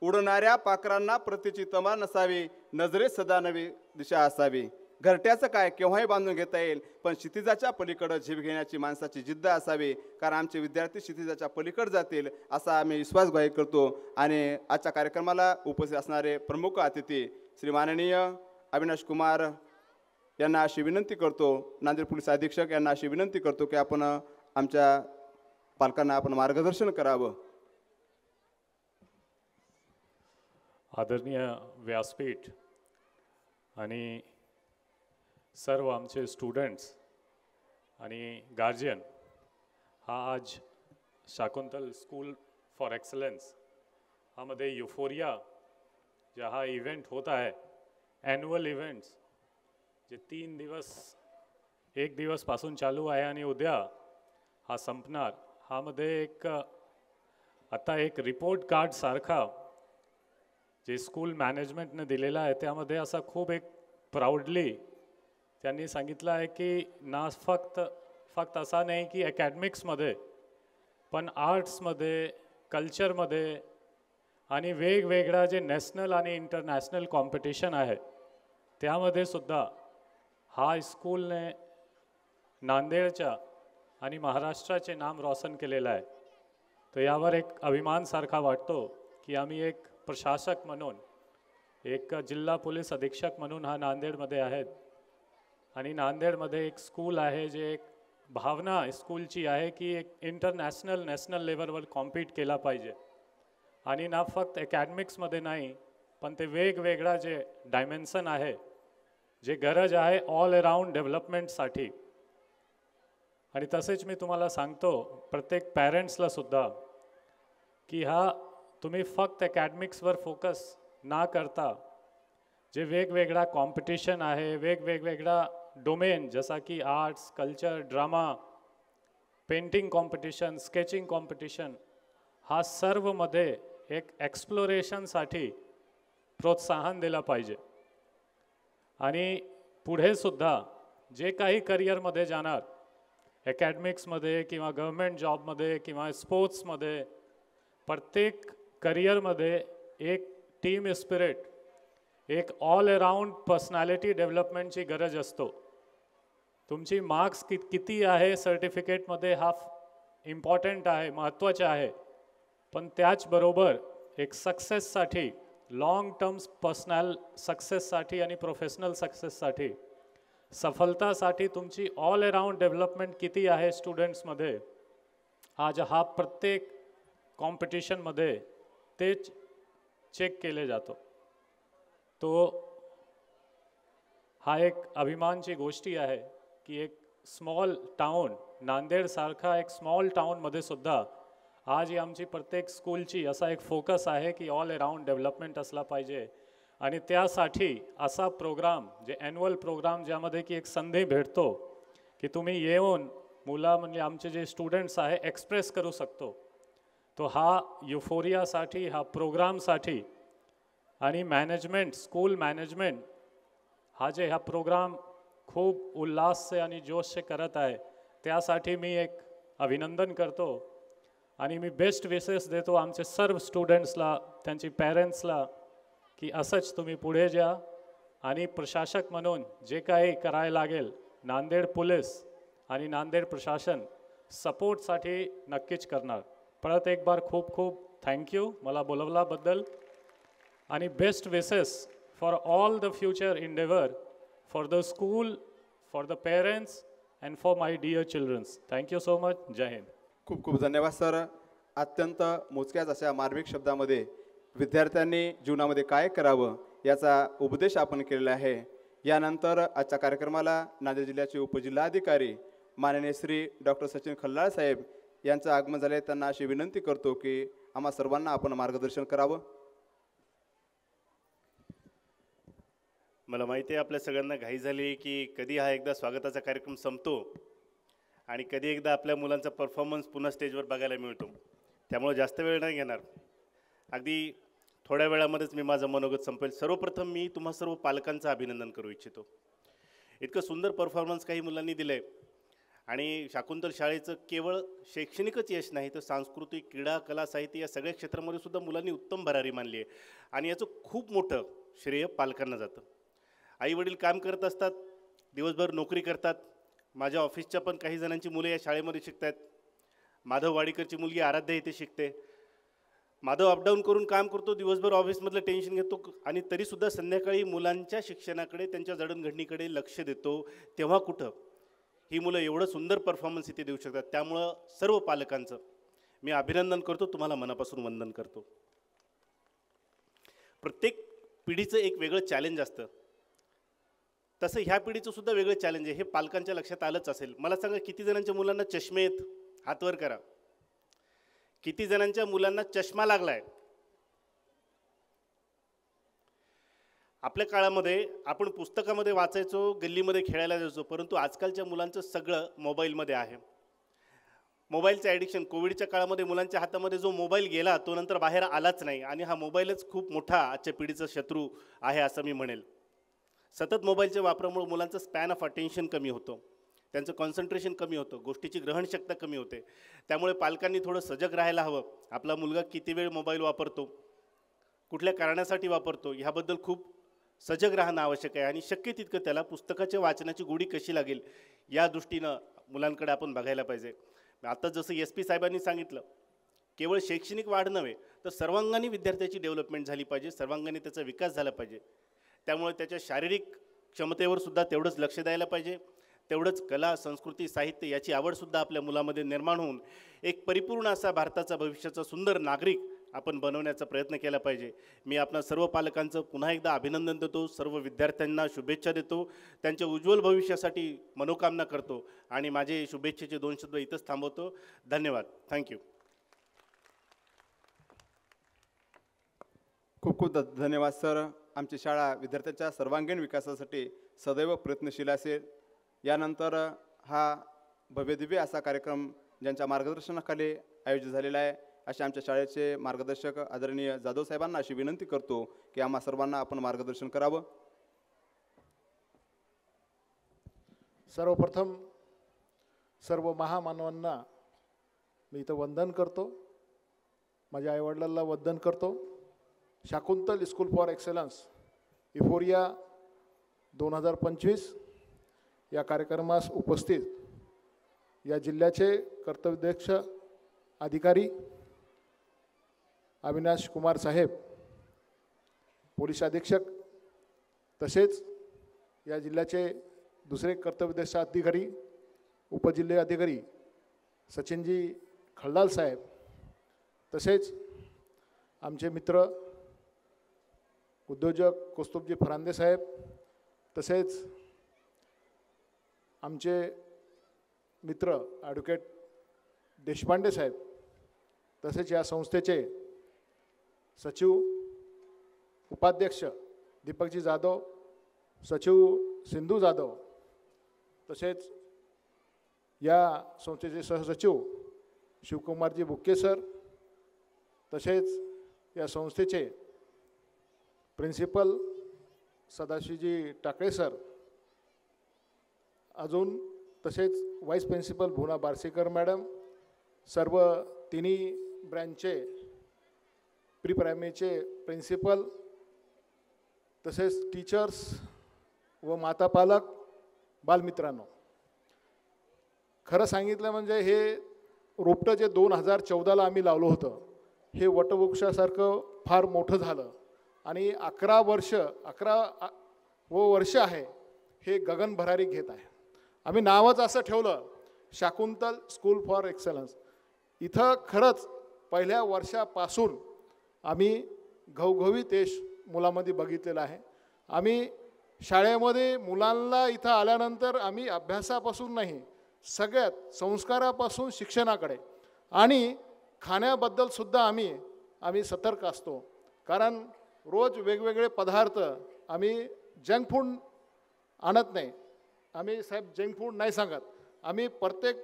उडणाऱ्या पाखरांना प्रतीची तमा नसावी, नजरेत सदा नवी दिशा असावी. घरट्याचं काय केव्हाही बांधून घेता येईल, पण क्षितिजाच्या पलीकडं झेप घेण्याची माणसाची जिद्द असावी, कारण आमचे विद्यार्थी क्षितिजाच्या पलीकडे जातील असा आम्ही विश्वास ग्वाही करतो. आणि आजच्या कार्यक्रमाला उपस्थित असणारे प्रमुख अतिथी श्री माननीय अविनाश कुमार यांना अशी विनंती करतो, नांदेड पोलीस अधीक्षक यांना अशी विनंती करतो की आपण आमच्या पालकांना आपण मार्गदर्शन करावं. आदरणीय व्यासपीठ आणि सर्व आमचे स्टुडंट्स आणि गार्जियन, हा आज शाकुंतल स्कूल फॉर एक्सलन्स मध्ये युफोरिया हा इव्हेंट होत आहे, ॲन्युअल इव्हेंट्स जे 3 दिवस 1 दिवसपासून चालू आहे आणि उद्या हा संपणार, ह्यामध्ये आता एक रिपोर्ट कार्ड सारखा जे स्कूल मॅनेजमेंटने दिलेला आहे, त्यामध्ये असा खूप एक प्राऊडली त्यांनी सांगितलं आहे की ना फक्त असा नाही की अकॅडमिक्समध्ये, पण आर्ट्समध्ये, कल्चरमध्ये आणि वेगवेगळ्या जे नॅशनल आणि इंटरनॅशनल कॉम्पिटिशन आहे त्यामध्ये सुद्धा हा स्कूलने नांदेडच्या आणि महाराष्ट्राचे नाम रोशन केलेलं आहे. तर यावर एक अभिमानसारखा वाटतो की आम्ही एक प्रशासक म्हणून, एक जिल्हा पोलीस अधीक्षक म्हणून हा नांदेडमध्ये आहेत आणि नांदेडमध्ये एक स्कूल आहे जे एक भावना स्कूलची आहे की एक इंटरनॅशनल नॅशनल लेवलवर कॉम्पीट केला पाहिजे आणि ना फक्त अकॅडमिक्समध्ये नाही, पण ते वेगवेगळा जे डायमेन्शन आहे, जे गरज आहे ऑल अराउंड डेव्हलपमेंटसाठी. आणि तसेच मी तुम्हाला सांगतो प्रत्येक पॅरेंट्सला सुद्धा की तुम्ही फक्त अकॅडमिक्सवर फोकस ना करता जे वेगवेगळा कॉम्पिटिशन आहे, वेगवेगळा डोमेन जसा की arts, culture, drama, painting competition, sketching competition, हा सर्वमध्ये एक एक्सप्लोरेशनसाठी प्रोत्साहन दिलं पाहिजे. आणि पुढे सुद्धा जे काही करिअरमध्ये जाणार, अकॅडमिक्समध्ये किंवा गव्हर्मेंट जॉबमध्ये किंवा स्पोर्ट्समध्ये, प्रत्येक करिअरमध्ये एक टीम स्पिरिट, एक ऑल अराउंड पर्सनॅलिटी डेव्हलपमेंटची गरज असतो. तुमची मार्क्स किती आहे सर्टिफिकेटमध्ये हा इम्पॉर्टंट आहे, महत्त्वाचे आहे, पण त्याचबरोबर एक सक्सेससाठी, लॉंग टर्म पर्सनल सक्सेससाठी आणि प्रोफेशनल सक्सेससाठी, सफलतासाठी तुमची ऑल अराउंड डेव्हलपमेंट किती आहे स्टुडंट्समध्ये, आज हा प्रत्येक कॉम्पिटिशनमध्ये तेच चेक केले जातो. तो हा एक अभिमानची गोष्टी आहे की एक स्मॉल टाउन, नांदेडसारखा एक स्मॉल टाउनमध्ये सुद्धा आज ही आमची प्रत्येक स्कूलची असा एक फोकस आहे की ऑल अराउंड डेव्हलपमेंट असला पाहिजे. आणि त्यासाठी असा प्रोग्राम, जे ॲन्युअल प्रोग्राम, ज्यामध्ये की एक संधी भेटतो की तुम्ही येऊन म्हणजे आमचे जे स्टुडंट्स आहे एक्सप्रेस करू शकतो, तो हा युफोरियासाठी, हा प्रोग्रामसाठी आणि मॅनेजमेंट, स्कूल मॅनेजमेंट हा प्रोग्राम खूप उल्हास से आणि जोश से करत आहे, त्यासाठी मी एक अभिनंदन करतो. आणि मी बेस्ट विशेस देतो आमचे सर्व स्टुडंट्सला, त्यांची पॅरेंट्सला की असंच तुम्ही पुढे जा आणि प्रशासक म्हणून जे काही करायला लागेल, नांदेड पोलीस आणि नांदेड प्रशासन सपोर्टसाठी नक्कीच करणार. परत एक बार खूप खूप थँक्यू मला बोलवल्याबद्दल. आणि best wishes for all the future endeavour for the school, for the parents and for my dear childrens. Thank you so much. Jai Hind. खूप खूप धन्यवाद सर. अत्यंत मोजक्याच अशा मार्मिक शब्दामध्ये विद्यार्थ्यांनी जीवनामध्ये काय करावं याचा उपदेश आपण केलेला आहे. यानंतर आजच्या कार्यक्रमाला नांदेड जिल्ह्याचे उपजिल्हाधिकारी माननीय श्री डॉक्टर सचिन खल्लाळ साहेब यांचं आगमन झाले. त्यांना अशी विनंती करतो की आम्हा सर्वांना आपण मार्गदर्शन करावं. मला माहिती आहे आपल्या सगळ्यांना घाई झाली की कधी हा एकदा स्वागताचा कार्यक्रम संपतो आणि कधी एकदा आपल्या मुलांचा परफॉर्मन्स पुन्हा स्टेजवर बघायला मिळतो. त्यामुळे जास्त वेळ नाही घेणार, अगदी थोड्या वेळामध्येच मी माझं मनोगत संपेल. सर्वप्रथम मी तुम्हा सर्व पालकांचं अभिनंदन करू इच्छितो. इतकं सुंदर परफॉर्मन्स काही मुलांनी दिलं आहे आणि शाकुंतल शाळेचं केवळ शैक्षणिकच यश नाही तर सांस्कृतिक, क्रीडा, कला, साहित्य या सगळ्या क्षेत्रामध्ये सुद्धा मुलांनी उत्तम भरारी मानली आहे आणि याचं खूप मोठं श्रेय पालकांना जातं. आईवडील काम करत असतात, दिवसभर नोकरी करतात. माझ्या ऑफिसच्या पण काही जणांची मुलं या शाळेमध्ये शिकत आहेत. माधव वाडीकरची मुलगी आराध्या इथे शिकते. माधव अपडाऊन करून काम करतो, दिवसभर ऑफिसमधलं टेन्शन घेतो आणि तरीसुद्धा संध्याकाळी मुलांच्या शिक्षणाकडे, त्यांच्या जडणघडणीकडे लक्ष देतो. तेव्हा कुठं ही मुलं एवढं सुंदर परफॉर्मन्स इथे देऊ शकतात. त्यामुळं सर्व पालकांचं मी अभिनंदन करतो, तुम्हाला मनापासून वंदन करतो. प्रत्येक पिढीचं एक वेगळं चॅलेंज असतं, तसं ह्या पिढीचं सुद्धा वेगळं चॅलेंज आहे. हे पालकांच्या लक्षात आलंच असेल. मला सांगा, किती जणांच्या मुलांना चष्मे आहेत? हातवर करा. किती जणांच्या मुलांना चष्मा लागलाय? आपल्या काळामध्ये आपण पुस्तकामध्ये वाचायचो, गल्लीमध्ये खेळायला जायचो, परंतु आजकालच्या मुलांचं सगळं मोबाईलमध्ये आहे. मोबाईलचं ॲडिक्शन कोविडच्या काळामध्ये मुलांच्या हातामध्ये जो मोबाईल गेला तो नंतर बाहेर आलाच नाही आणि हा मोबाईलच खूप मोठा आजच्या पिढीचा शत्रू आहे असं मी म्हणेल. सतत मोबाईलच्या वापरामुळे मुलांचं स्पॅन ऑफ अटेन्शन कमी होतं, त्यांचं कॉन्सन्ट्रेशन कमी होतं, गोष्टीची ग्रहणशक्ती कमी होते. त्यामुळे पालकांनी थोडं सजग राहायला हवं. आपला मुलगा किती वेळ मोबाईल वापरतो, कुठल्या कारणासाठी वापरतो ह्याबद्दल खूप सजग राहणं आवश्यक आहे आणि शक्य तितकं त्याला पुस्तकाच्या वाचनाची गोडी कशी लागेल या दृष्टीनं मुलांकडे आपण बघायला पाहिजे. आता जसं SP साहेबांनी सांगितलं, केवळ शैक्षणिक वाढ नव्हे तर सर्वांगाने विद्यार्थ्याची डेव्हलपमेंट झाली पाहिजे, सर्वांगाने त्याचा विकास झाला पाहिजे. त्यामुळे त्याच्या शारीरिक क्षमतेवर सुद्धा तेवढंच लक्ष द्यायला पाहिजे. तेवढंच कला, संस्कृती, साहित्य याची आवडसुद्धा आपल्या मुलामध्ये निर्माण होऊन एक परिपूर्ण असा भारताचा भविष्याचा सुंदर नागरिक आपण बनवण्याचा प्रयत्न केला पाहिजे. मी आपणा सर्व पालकांचं पुन्हा एकदा अभिनंदन देतो, सर्व विद्यार्थ्यांना शुभेच्छा देतो, त्यांच्या उज्ज्वल भविष्यासाठी मनोकामना करतो आणि माझे शुभेच्छेचे 2 शब्द इथंच थांबवतो. धन्यवाद. थँक्यू. खूप खूप धन्यवाद सर. आमची शाळा विद्यार्थ्यांच्या सर्वांगीण विकासासाठी सदैव प्रयत्नशील असेल. यानंतर हा भव्यदिव्य असा कार्यक्रम ज्यांच्या मार्गदर्शनाखाली आयोजित झालेला आहे असे आमच्या शाळेचे मार्गदर्शक आदरणीय जाधव साहेबांना अशी विनंती करतो की आम्हा सर्वांना आपण मार्गदर्शन करावं. सर्वप्रथम सर्व महामानवांना मी इथं वंदन करतो, माझ्या आईवडिलांना वंदन करतो. शाकुंतल स्कूल फॉर एक्सलन्स इफोरिया 2025 या कार्यक्रमास उपस्थित या जिल्ह्याचे कर्तव्यदक्ष अधिकारी अविनाश कुमार साहेब, पोलीस अधीक्षक, तसेच या जिल्ह्याचे दुसरे कर्तव्यदक्ष अधिकारी उपजिल्हे अधिकारी सचिनजी खळदाल साहेब, तसेच आमचे मित्र उद्योजक कौस्तुभजी फरांदे साहेब, तसेच आमचे मित्र ॲडव्होकेट देशपांडे साहेब, तसेच या संस्थेचे सचिव उपाध्यक्ष दीपकजी जाधव, सचिव सिंधू जाधव, तसेच या संस्थेचे सहसचिव शिवकुमारजी बुक्के सर, तसेच या संस्थेचे प्रिन्सिपल सदाशिवजी टाकळे सर, अजून तसेच वाईस प्रिन्सिपल भुना बारसेकर मॅडम, सर्व तिन्ही ब्रँचचे प्री प्रायमरीचे प्रिन्सिपल, तसेच टीचर्स व माता पालक, बालमित्रांनो, खरं सांगितलं म्हणजे हे रोपटं जे 2014ला आम्ही लावलं होतं हे वटवृक्षासारखं फार मोठं झालं आणि 11 वर्ष आहे हे गगन भरारी घेत आहे. आम्ही नावच असं ठेवलं शाकुंतल स्कूल फॉर एक्सलन्स. इथं खरंच पहिल्या वर्षापासून आम्ही घवघवीत यश मुलामध्ये बघितलेलं आहे. आम्ही शाळेमध्ये मुलांना इथं आल्यानंतर आम्ही अभ्यासापासून नाही, सगळ्यात संस्कारापासून शिक्षणाकडे आणि खाण्याबद्दलसुद्धा आम्ही सतर्क असतो. कारण रोज वेगवेगळे पदार्थ आम्ही जंक फूड आणत नाही. आम्ही साहेब जंक फूड नाही सांगत. आम्ही प्रत्येक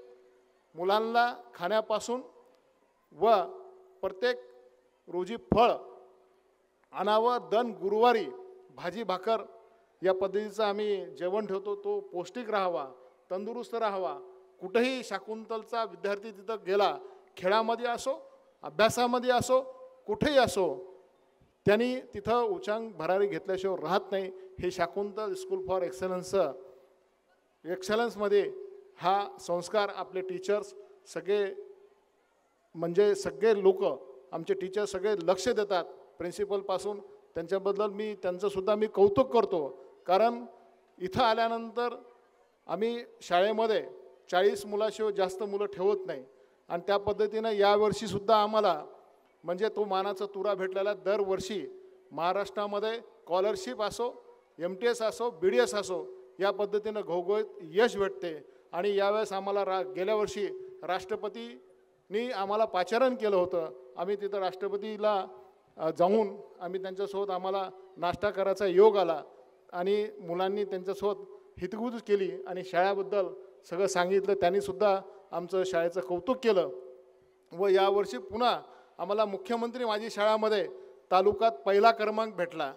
मुलांना खाण्यापासून व प्रत्येक रोजी फळ आणावं, दर गुरुवारी भाजी भाकर या पद्धतीचं आम्ही जेवण ठेवतो. तो पौष्टिक राहावा, तंदुरुस्त राहावा. कुठेही शाकुंतलचा विद्यार्थी तिथं गेला, खेळामध्ये असो, अभ्यासामध्ये असो, कुठेही असो, त्यांनी तिथं उच्चांक भरारी घेतल्याशिवाय राहत नाही. हे शाकुंतल स्कूल फॉर एक्सलन्समध्ये हा संस्कार आपले टीचर्स सगळे म्हणजे सगळे लोक आमचे टीचर सगळे लक्ष देतात प्रिन्सिपलपासून. त्यांच्याबद्दल त्यांचंसुद्धा मी कौतुक करतो. कारण इथं आल्यानंतर आम्ही शाळेमध्ये 40 मुलाशिवाय जास्त मुलं ठेवत नाही आणि त्या पद्धतीनं यावर्षीसुद्धा आम्हाला म्हणजे तो मानाचा तुरा भेटलेला. दरवर्षी महाराष्ट्रामध्ये स्कॉलरशिप असो, MTS असो, BDS असो, या पद्धतीनं घवघवीत यश भेटते. आणि यावेळेस आम्हाला गेल्या वर्षी राष्ट्रपतींनी आम्हाला पाचारण केलं होतं. आम्ही तिथं राष्ट्रपतीला जाऊन आम्ही त्यांच्यासोबत आम्हाला नाश्ता करायचा योग आला आणि मुलांनी त्यांच्यासोबत हितगुज केली आणि शाळेबद्दल सगळं सांगितलं. त्यांनीसुद्धा आमचं शाळेचं कौतुक केलं व यावर्षी पुन्हा आम्हाला मुख्यमंत्री माझी शाळामध्ये तालुक्यात पहिला क्रमांक भेटला.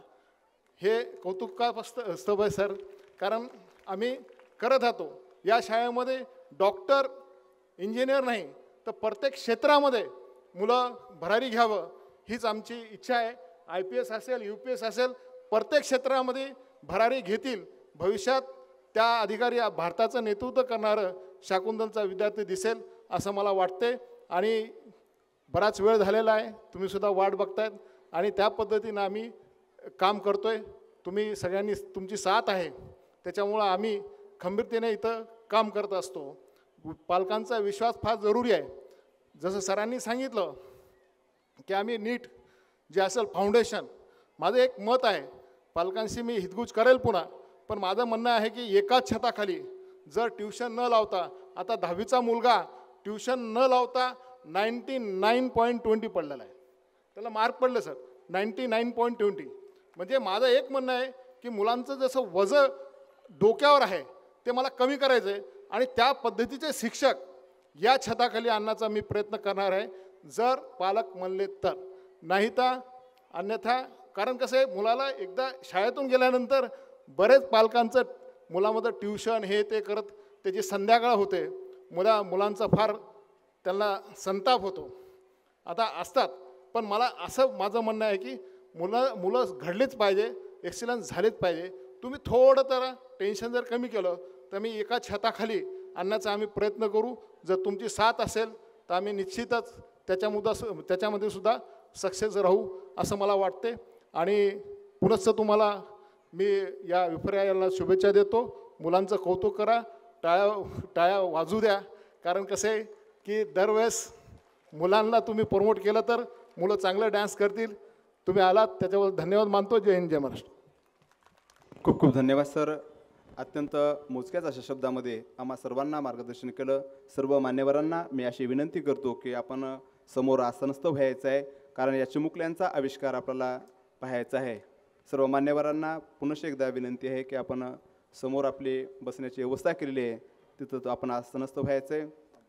हे कौतुक का असतं सर, कारण आम्ही करत राहतो. या शाळेमध्ये डॉक्टर इंजिनियर नाही तर प्रत्येक क्षेत्रामध्ये मुलं भरारी घ्यावं हीच आमची इच्छा आहे. IPS असेल UPS असेल प्रत्येक क्षेत्रामध्ये भरारी घेतील. भविष्यात त्या अधिकारी भारताचं नेतृत्व करणारं शाकुंतलचा विद्यार्थी दिसेल असं मला वाटते. आणि बराच वेळ झालेला आहे, तुम्हीसुद्धा वाट बघतायत आणि त्या पद्धतीनं आम्ही काम करतो आहे. तुम्ही सगळ्यांनी तुमची साथ आहे त्याच्यामुळं आम्ही खंबीरतेने इथं काम करत असतो. पालकांचा विश्वास फार जरुरी आहे. जसं सरांनी सांगितलं की आम्ही नीट जे असेल फाउंडेशन, माझं एक मत आहे, पालकांशी मी हितगुज करेल पुन्हा, पण माझं म्हणणं आहे की एकाच छताखाली जर ट्युशन न लावता, आता 10वीचा मुलगा ट्युशन न लावता 99.20 पडलेला आहे, त्याला मार्क पडले सर 99.20. म्हणजे माझं एक म्हणणं आहे की मुलांचं जसं वजन डोक्यावर आहे ते मला कमी करायचं आहे आणि त्या पद्धतीचे शिक्षक या छताखाली आणण्याचा मी प्रयत्न करणार आहे, जर पालक म्हणले तर. नाही तर अन्यथा, कारण कसं आहे, मुलाला एकदा शाळेतून गेल्यानंतर बरेच पालकांचं मुलामध्ये ट्युशन हे ते करत त्याची संध्याकाळ होते, मुलांचा फार त्यांना संताप होतो. आता असतात, पण मला असं माझं म्हणणं आहे की मुलं घडलीच पाहिजे, एक्सिलन्स झालेच पाहिजे. तुम्ही थोडं तर टेन्शन जर कमी केलं तर मी एका छताखाली आणण्याचा आम्ही प्रयत्न करू. जर तुमची साथ असेल तर आम्ही निश्चितच त्याच्यामध्ये सुद्धा सक्सेस राहू असं मला वाटते. आणि पुनश्च तुम्हाला मी या विपर्यायाला शुभेच्छा देतो. मुलांचं कौतुक करा, टाळ्या वाजू द्या, कारण कसं आहे की दरवेळेस मुलांना तुम्ही प्रमोट केलं तर मुलं चांगलं डान्स करतील. तुम्ही आलात त्याच्यावर धन्यवाद मानतो. जय हिंद, जय महाराष्ट्र. खूप खूप धन्यवाद सर. अत्यंत मोजक्याच अशा शब्दामध्ये आम्हा सर्वांना मार्गदर्शन केलं. सर्व मान्यवरांना मी अशी विनंती करतो की आपण समोर आसनस्थ व्हायचं आहे, कारण या चिमुकल्यांचा आविष्कार आपल्याला पाहायचा आहे. सर्व मान्यवरांना पुनश्च एकदा विनंती आहे की आपण समोर आपली बसण्याची व्यवस्था केलेली आहे, तिथं आपण आसनस्थ व्हायचं आहे.